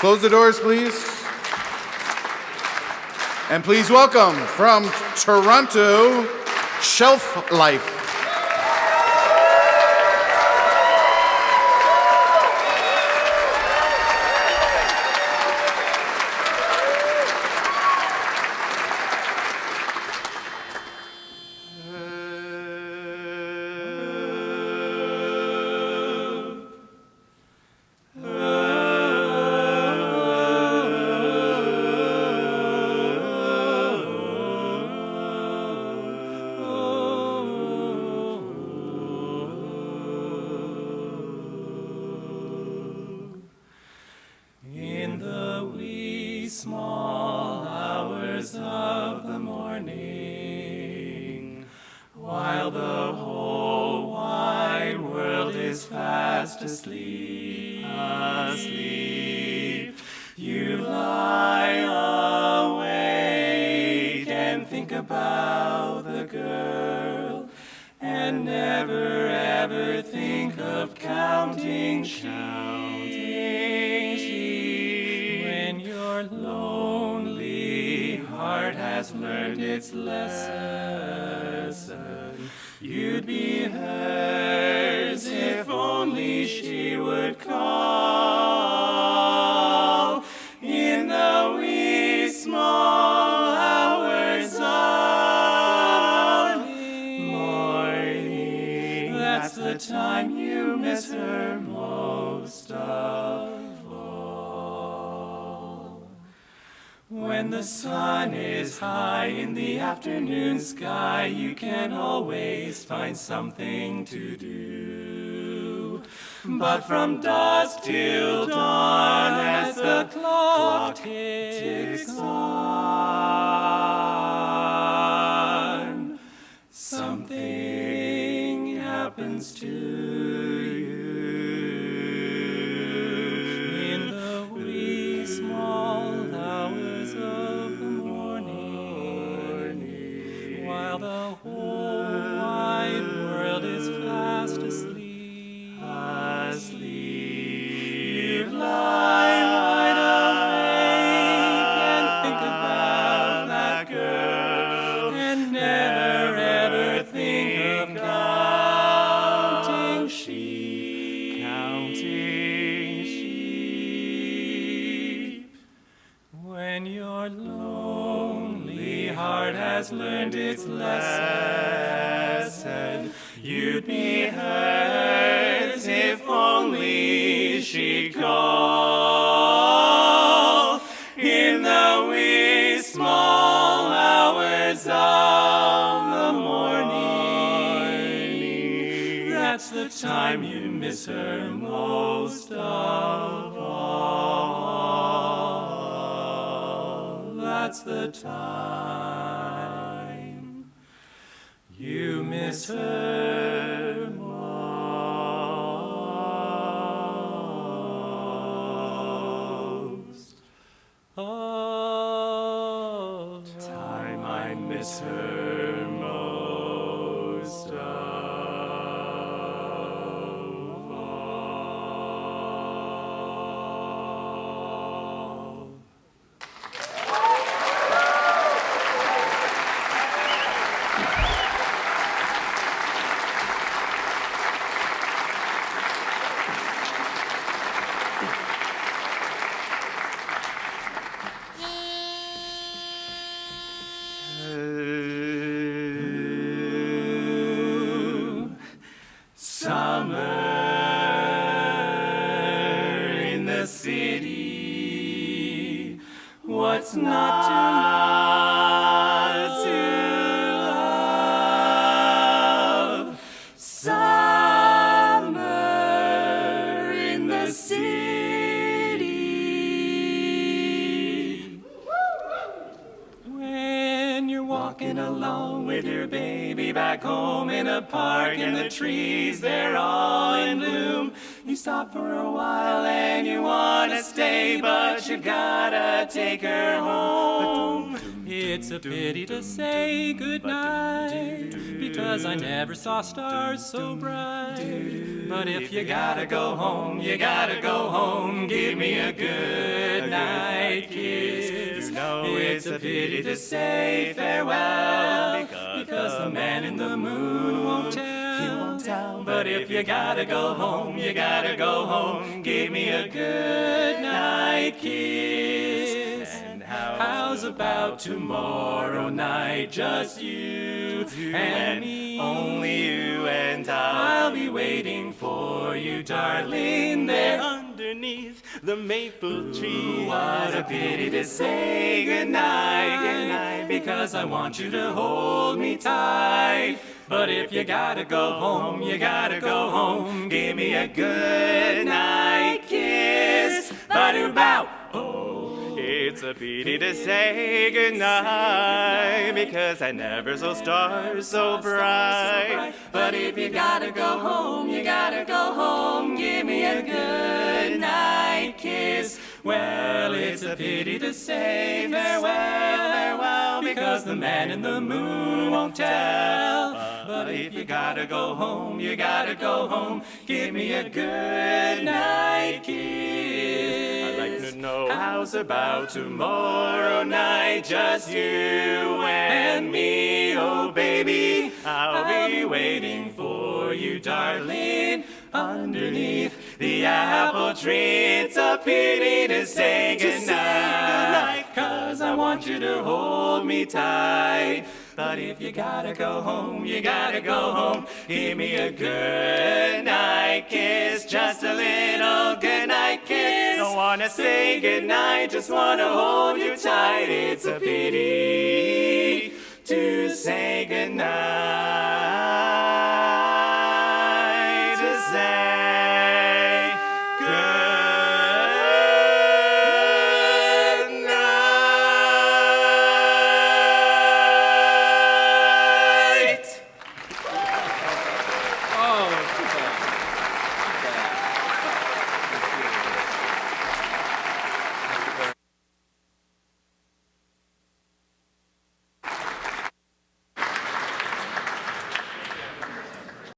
Close the doors, please. And please welcome from Toronto, Shelf Life. Small hours of the morning, while the whole wide world is fast asleep, you lie awake and think about the girl, and never ever think of counting sheep. When your lonely heart has learned its lesson, you'd be hers if only she would call in the wee small hours of morning. That's the time you miss her most of all. When the sun is high in the afternoon sky, you can always find something to do. But from dusk till dawn, as the clock ticks on, something happens to you. In the wee small hours of the morning, while the whole wide world is fast asleep, you lie wide awake and think about that girl, and never ever think of counting sheep. When your lonely heart has learned its lesson, you'd be hers if only she'd call in the wee small hours of the morning. That's the time you miss her most of all. That's the time you miss her most of time. I miss her most of all. Summer in the city, what's not to love? Summer in the city. When you're walking alone with your baby back home in a park and the trees, they're all in bloom, you stop for a while and you want to stay, but you gotta take her home. It's a pity to say goodnight, because I never saw stars so bright. But if you gotta go home, you gotta go home. Give me a good it's a pity to say farewell, because the man in the moon won't tell. He won't tell. But if you gotta go home, you gotta go home. Give me a good night kiss. And how's about tomorrow night? Just you and me, only you and I'll be waiting for you, darling, there underneath the maple tree. What a pity to say goodnight, because I want you to hold me tight. But if you gotta go home, you gotta go home. Give me a good night kiss. Ba-do-bow. Oh, it's a pity to say goodnight, because I never saw stars so bright. But if you gotta go home, you gotta go home. Give me a good night kiss. Well, it's a pity to say farewell, because the man in the moon won't tell. But if you gotta go home, you gotta go home. Give me a good night kiss. I'd like to know how's about tomorrow night? Just you and me, oh baby. I'll be waiting for you, darling, underneath the apple tree. It's a pity to say goodnight, 'cause I want you to hold me tight. But if you gotta go home, you gotta go home. Give me a good night kiss, just a little good night kiss. Don't wanna say goodnight, just wanna hold you tight. It's a pity to say goodnight, to say